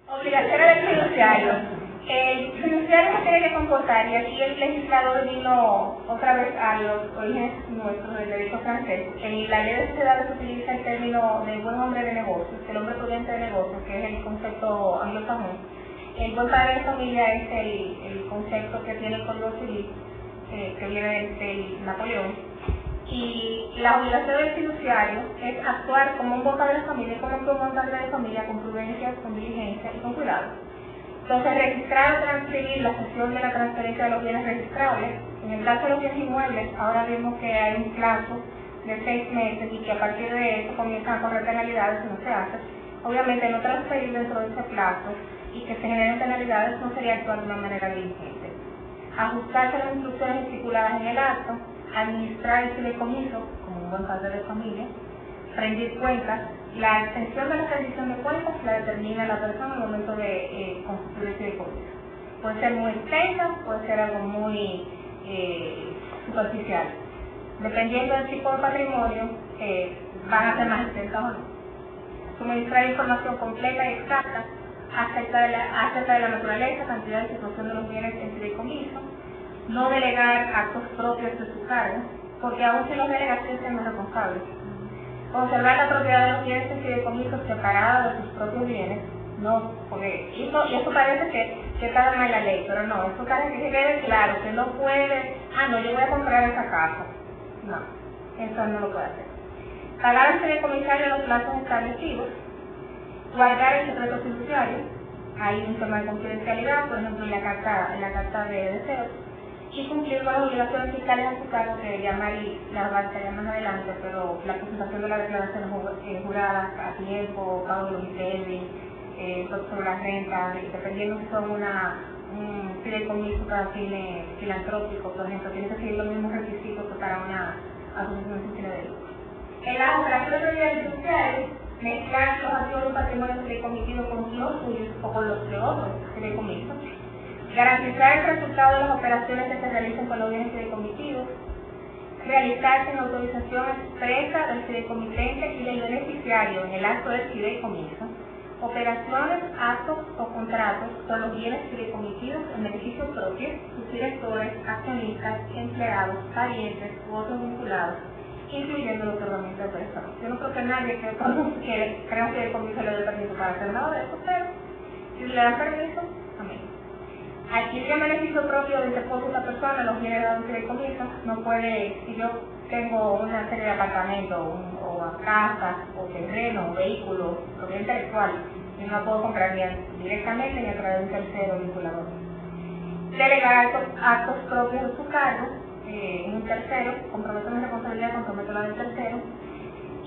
Obligaciones del fiduciario. El fiduciario se tiene que comportar, y aquí el legislador vino otra vez a los orígenes nuestros del derecho francés. En la ley de sociedades se utiliza el término de buen hombre de negocios, el hombre prudente de negocios, que es el concepto anglosajón. El buen padre de familia es el concepto que tiene el Código Civil, que viene del Napoleón. Y la obligación del fiduciario es actuar como un buen padre de familia, como un buen padre de familia, con prudencia, con diligencia y con cuidado. Entonces, registrar o transcribir la cesión de la transferencia de los bienes registrables. En el caso de los bienes inmuebles, ahora vimos que hay un plazo de 6 meses y que a partir de eso comienzan a correr penalidades si no se hace. Obviamente, no transferir dentro de ese plazo y que se generen penalidades no sería actuar de una manera diligente. Ajustarse a las instrucciones estipuladas en el acto, administrar el fideicomiso como un buen padre de familia, rendir cuentas. La extensión de la rendición de cuentas la determina la persona al momento de constituir el fideicomiso. Puede ser muy extensa, puede ser algo muy superficial. Dependiendo del tipo de patrimonio, van a ser más extensas o no. Suministrar información completa y exacta acerca de la naturaleza, cantidad y situación de los bienes en fideicomiso. No delegar actos propios de su cargo, porque aún si los delegas siendo responsables. Conservar la propiedad de los bienes en fideicomiso separada de sus propios bienes, no, porque eso parece que está mal la ley, pero no, eso parece que quede claro, que no puede, no, yo voy a comprar esa casa. No, eso no lo puede hacer. Pagar al fideicomisario los plazos establecidos, guardar el secreto fiduciario, hay un tema de confidencialidad, por ejemplo en la carta de deseos, y cumplir con las obligaciones fiscales a su cargo, que ya Mari la abarcaría más adelante, pero la presentación de las declaraciones juradas a tiempo, pago de los ITEVI, sobre las rentas, dependiendo si son un fideicomiso para fines filantrópicos, por ejemplo, tiene que seguir los mismos requisitos que para una asociación sin fines de lucro. En las operaciones de bienes fiduciarios, mezclar los activos de un patrimonio fideicomisado con los suyos o con los de otros fideicomisos. Garantizar el resultado de las operaciones que se realicen con los bienes fideicomisivos, realizar sin autorización expresa del fideicomitente y del beneficiario en el acto del fideicomiso, operaciones, actos o contratos con los bienes fideicomisivos en beneficio propio, sus directores, accionistas, empleados, parientes u otros vinculados, incluyendo los otorgamientos de préstamos. Yo no creo que nadie que crea un fideicomiso le dé permiso para hacer nada de eso, pero si le dan permiso, amén. Adquirir el beneficio propio del depósito de la persona, los bienes dados en fideicomiso, no puede, si yo tengo una serie de apartamentos, o casas, o terrenos, o vehículos, propiedad intelectual, y no puedo comprar ni directamente ni a través de un tercero vinculador. Delegar actos propios de su cargo, en un tercero, comprometo mi responsabilidad, comprometo la del tercero,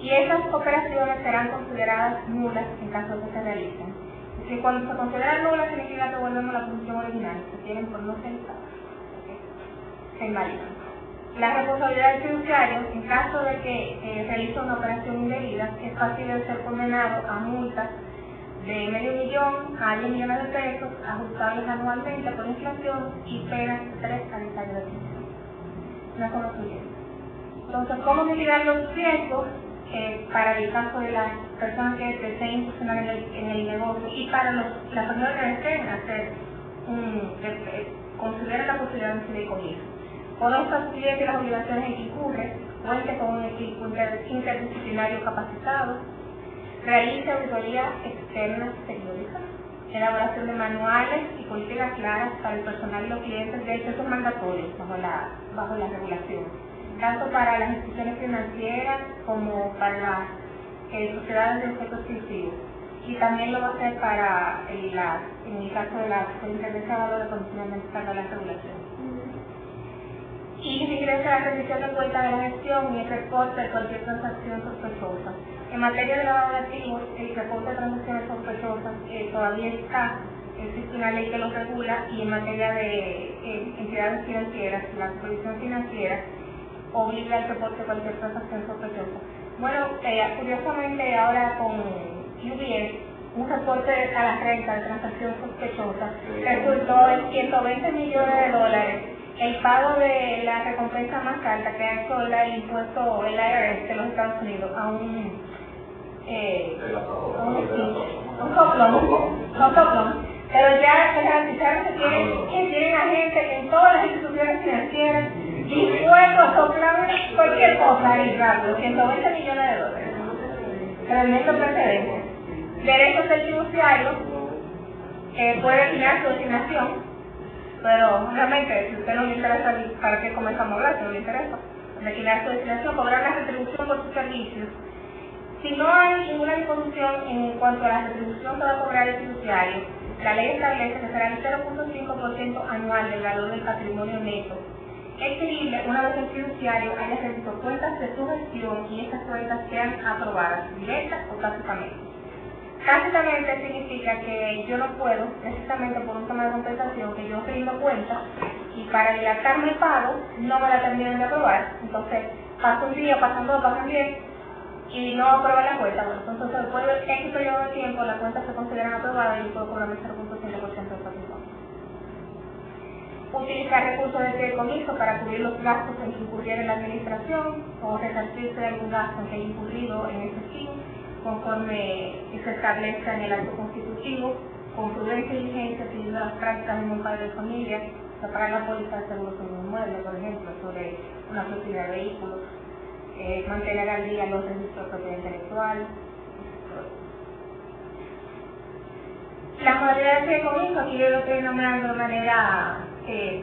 y esas operaciones serán consideradas nulas en caso de que se realicen. Si cuando se considera nula significa que volvemos a la posición original, se tienen por no realizadas, se invalidan. La responsabilidad del fiduciario, en caso de que realice una operación indebida, es fácil de ser condenado a multas de $500,000 a 10 millones de pesos, ajustables anualmente por inflación, y penas de 3 a 10 años de prisión. No son los siguientes. Entonces, ¿cómo mitigar los riesgos para el caso de las personas que deseen incursionar en el negocio y para las personas que deseen hacer consideran la posibilidad de un fideicomiso? Conoce a su cliente las obligaciones en que incurre, cuente con un equipo interdisciplinario capacitado, realice auditoría externa periódica, elaboración de manuales y políticas claras para el personal y los clientes. De hecho, son mandatorios bajo la regulación, tanto para las instituciones financieras como para las sociedades de objetos exclusivos. Y también lo va a hacer para en el caso de la Superintendencia de Valores condicionalmente salga la regulación. Y regresa la rendición de cuentas de la gestión y el reporte de cualquier transacción sospechosa. En materia de lavado de activos, el reporte de transacciones sospechosas todavía está, existe una ley que lo regula, y en materia de entidades financieras, la supervisión financiera obliga al reporte de cualquier transacción sospechosa. Bueno, curiosamente ahora con UBS, un reporte a la renta de transacción sospechosa resultó en $120 millones el pago de la recompensa más alta que ha hecho el impuesto, el IRS de los Estados Unidos a un soplón. Pero ya se garantizaron que tienen agentes en todas las instituciones financieras dispuestos a soplar cualquier cosa ahí rápido, 120 millones de dólares. Tremendo precedente. Derechos del fiduciario, puede declinar su designación, pero realmente, si a usted no le interesa, ¿para qué comenzamos a hablar? Si no le interesa, declinar su designación, cobrar la retribución por sus servicios. Si no hay ninguna disposición en cuanto a la retribución que va a cobrar el fiduciario, la ley establece que será el 0.5% anual del valor del patrimonio neto, exigible una vez el fiduciario haya revisado cuentas de su gestión y estas cuentas sean aprobadas, directas o tácitamente. Tácitamente significa que yo no puedo, precisamente por un tema de compensación, que yo rindo cuenta y para dilatarme el pago no me la terminan de aprobar. Entonces, pasa un día, pasan dos, pasan 10 y no aprueba la cuenta. Bueno, entonces, después de X periodo de tiempo, la cuenta se considera aprobada y yo puedo cobrar el 0.5% de patrimonio. Utilizar recursos de fideicomiso para cubrir los gastos en que incurriera en la administración o resarcirse de algún gasto en que haya incurrido en ese fin, conforme se establezca en el acto constitutivo, con prudencia y diligencia, siguiendo las prácticas de un padre de familia, para pagar la póliza de seguro sobre un inmueble, por ejemplo, sobre una flotilla de vehículos, mantener al día los registros de propiedad intelectual. Las modalidades de fideicomiso, aquí yo lo estoy nombrando de manera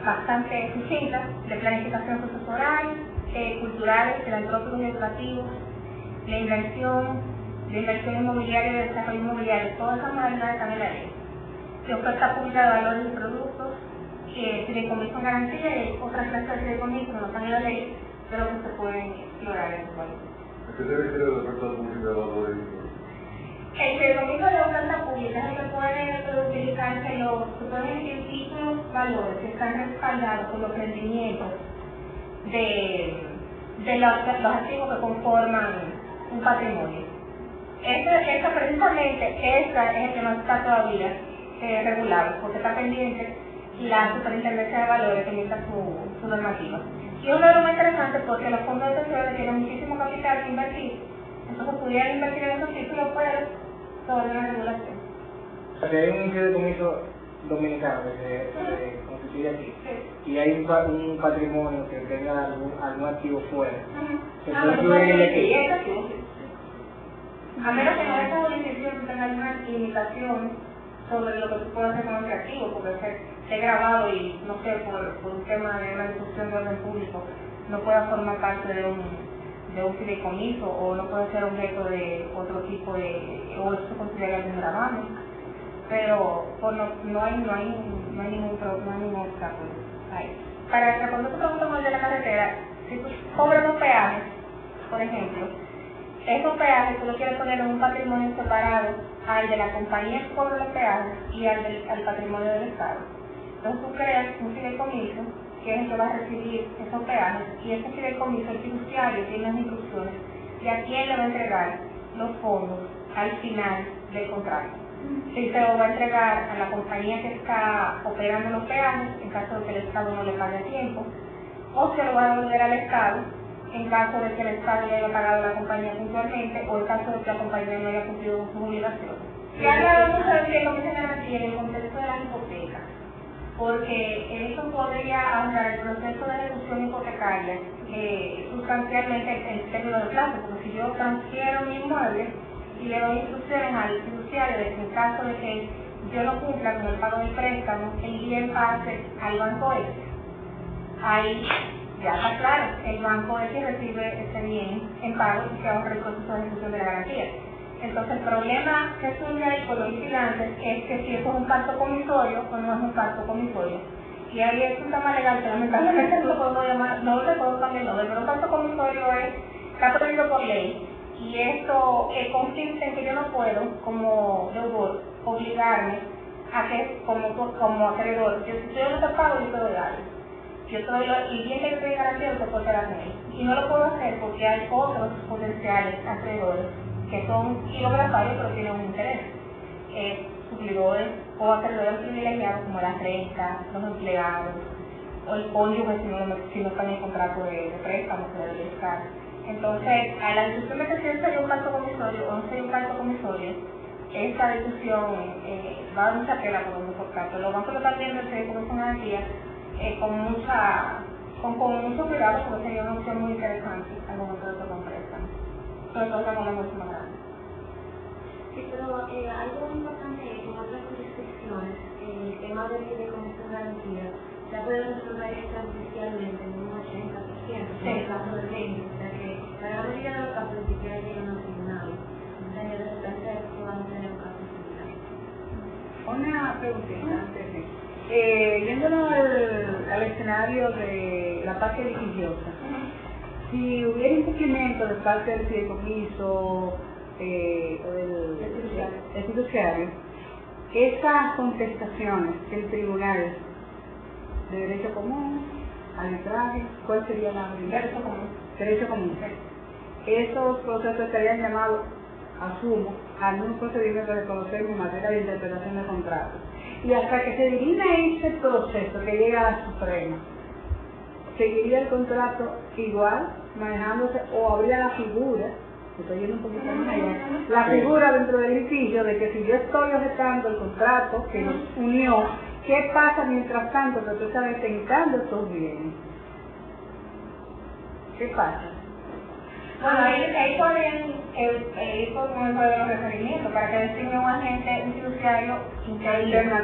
bastante sucinta, de planificación sucesoral, culturales, filantrópicos y educativos, de inversión inmobiliaria y de desarrollo inmobiliario, todas esas modalidades están en la ley. De oferta pública de valores y productos, fideicomiso en garantía y otras clases de fideicomiso no están en la ley, pero que se pueden explorar en su país. ¿A qué se refiere la oferta pública de valores y productos? El fideicomiso de oferta pública es el que puede utilizarse se pueden emitir títulos valores que están respaldados por los rendimientos de los activos que conforman un patrimonio. Precisamente, esta es el que no está todavía regulado, porque está pendiente la Superintendencia de Valores que emita su normativa. Y es un número muy interesante porque los fondos de pensiones tienen muchísimo capital que invertir, entonces pudieran invertir en esos títulos, pero sobre una regulación. O sea, que hay un fideicomiso dominicano que se constituye aquí, y hay un patrimonio que tenga algún activo fuera. ¿Se puede incluir en el equipo? A menos que no esa jurisdicción tenga alguna limitación sobre lo que se puede hacer con ese activo, porque esté grabado y, no sé, por un tema de una discusión de orden público, no pueda formar parte de un fideicomiso o no puede ser objeto de otro tipo o eso se considera algún gravamen, pero no hay ningún obstáculo ahí. Cuando tú preguntas de la carretera, si tú cobras los peajes, por ejemplo, esos peajes tú lo quieres poner en un patrimonio separado al de la compañía que cobra los peajes y al patrimonio del Estado. Entonces tú creas un fideicomiso que es el que va a recibir esos peajes, y ese fideicomiso, el fiduciario, tiene las instrucciones de a quién le va a entregar los fondos al final del contrato. Si se lo va a entregar a la compañía que está operando los peajes, en caso de que el Estado no le pague a tiempo, o se lo va a devolver al Estado, en caso de que el Estado le haya pagado a la compañía puntualmente, o en caso de que la compañía no haya cumplido con sus obligaciones. Se ha hablado mucho de fideicomiso de garantía en el contexto de las hipotecas, porque eso podría ahorrar el proceso de ejecución hipotecaria sustancialmente en términos de plazo, porque si yo transfiero mi inmueble y le doy instrucciones al fiduciario de que en caso de que yo no cumpla con el pago del préstamo, el bien pase al banco X. Ahí ya está claro, el banco X recibe ese bien en pago y se ahorra el proceso de ejecución de la garantía. Entonces el problema que surge ahí con los vigilantes es que si eso es un pacto comisorio o no es un pacto comisorio. Y ahí es un tema legal que lamentablemente no lo podemos llamar, no le podemos cambiar el nombre, pero un pacto comisorio está prohibido por ley. Y esto consiste en que yo no puedo, como deudor, obligarme a que, como acreedor, si yo no te pago, yo te doy algo. Yo el bien que yo estoy garantizado se puede quedar con él. Y no lo puedo hacer porque hay otros potenciales acreedores que son kilogramarios pero tienen un interés. Suplidores o acreedores privilegiados como la renta, los empleados, el cónyuge si no está en el contrato de préstamo que debe estar. Entonces, a la discusión de que si sería un pacto comisorio o no sería un pacto comisorio, esta discusión va a dar mucha tela por mucho caso. Los bancos lo están viendo con garantía con mucho cuidado, porque sería una opción muy interesante al momento de que lo ofrezcan, sobre todo con la mucho más grande. Sí, pero algo importante es que en otras jurisdicciones el tema de comisión de garantía se puede resolver extrajudicialmente en un 80%, en el caso del 20%, o sea que la gran mayoría de los casos ni siquiera llegan al tribunal. Entonces, de repente van a tener un caso similar. Una preguntita antes de yéndonos al escenario de la parte litigiosa, si hubiera incumplimiento de parte del fideicomiso o del fiduciario, esas contestaciones del tribunal de derecho común, arbitraje, ¿cuál sería la Derecho común. Derecho común. Esos procesos estarían llamados, asumo, al mismo procedimiento de conocer en materia de interpretación de contratos. Y hasta que se dirima ese proceso que llega a la Suprema, ¿seguiría el contrato igual, manejándose, o habría la figura, estoy yendo un poquito más allá, la figura dentro del litigio de que si yo estoy objetando el contrato que nos unió, ¿qué pasa mientras tanto que tú estás detentando estos bienes? ¿Qué pasa? Bueno, ahí podrían ir por un de los requerimientos para que designe un agente, un fiduciario interno.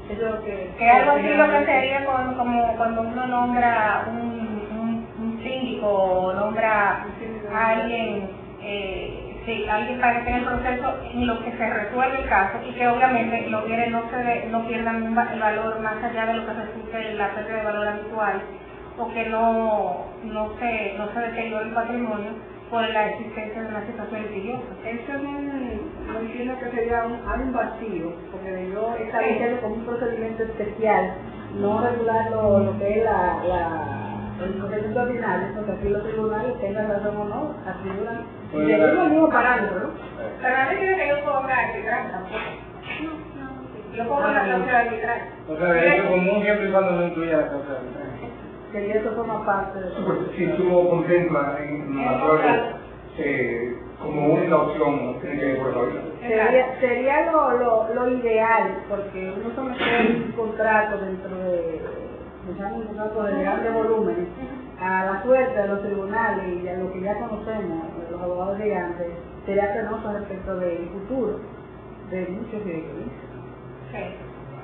Eso es lo que es algo así lo que sería como cuando uno nombra un síndico o nombra a alguien, alguien para que tenga el proceso en lo que se resuelve el caso y que obviamente los bienes no pierdan el valor más allá de lo que resulte la pérdida de valor habitual, o que no se deteriore el patrimonio por la existencia de una situación litigiosa. Eso no entiendo que sería un vacío, porque yo establecerlo como un procedimiento especial, no regular lo que es el procedimiento ordinario, porque aquí los tribunales, tengan razón o no, atribulan el mismo parámetro, ¿no? Pero nadie quiere que yo ponga arbitraje tampoco. Yo pongo la cláusula de arbitraje. O sea, derecho común siempre y cuando no incluya la cláusula de arbitraje. Que eso forma parte de Si tú lo contemplas en un acuerdo como única opción, tiene que ir por la sería lo ideal, porque uno somete un contrato dentro de un contrato de grande volumen a la suerte de los tribunales y a lo que ya conocemos, los abogados de antes, sería penoso respecto del futuro de muchos fideicomisos. Sí.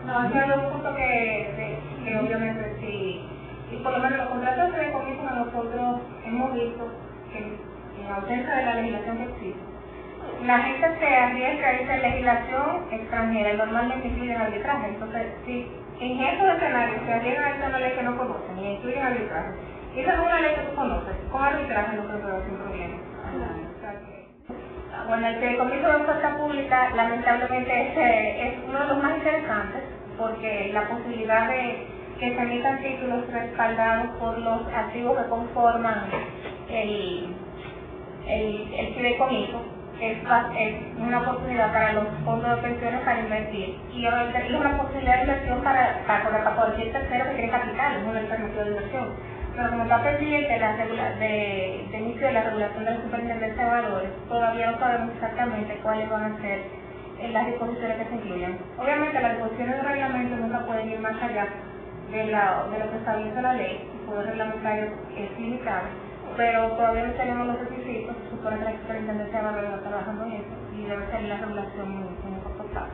No, eso es un punto que obviamente sí. Y por lo menos los contratos de fideicomiso nosotros hemos visto que en ausencia de la legislación que existe, la gente se arriesga a irse a legislación extranjera y normalmente incluyen arbitraje. Entonces, si en esos escenarios se arriesgan a irse a una ley que no conocen y incluyen arbitraje, y esa es una ley que tú conoces, con arbitraje no creo que sea un problema. Bueno, el fideicomiso de oferta pública lamentablemente es uno de los más interesantes, porque la posibilidad de que se emitan títulos respaldados por los activos que conforman el fideicomiso es una oportunidad para los fondos de pensiones para invertir y es una posibilidad de inversión para cualquier tercero que quiere capital, es una alternativa de inversión. Pero como está pendiente de inicio de la regulación de la Superintendencia de Valores, todavía no sabemos exactamente cuáles van a ser las disposiciones que se incluyan. Obviamente las disposiciones de reglamento nunca pueden ir más allá de lo que establece la ley, el poder reglamentario es limitado, pero todavía no tenemos los requisitos, se supone que la Superintendencia de Valores está trabajando en eso y debe ser la regulación en corto plazo.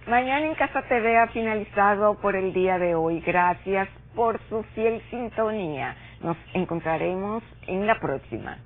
Mañana en Casa TV ha finalizado por el día de hoy. Gracias por su fiel sintonía. Nos encontraremos en la próxima.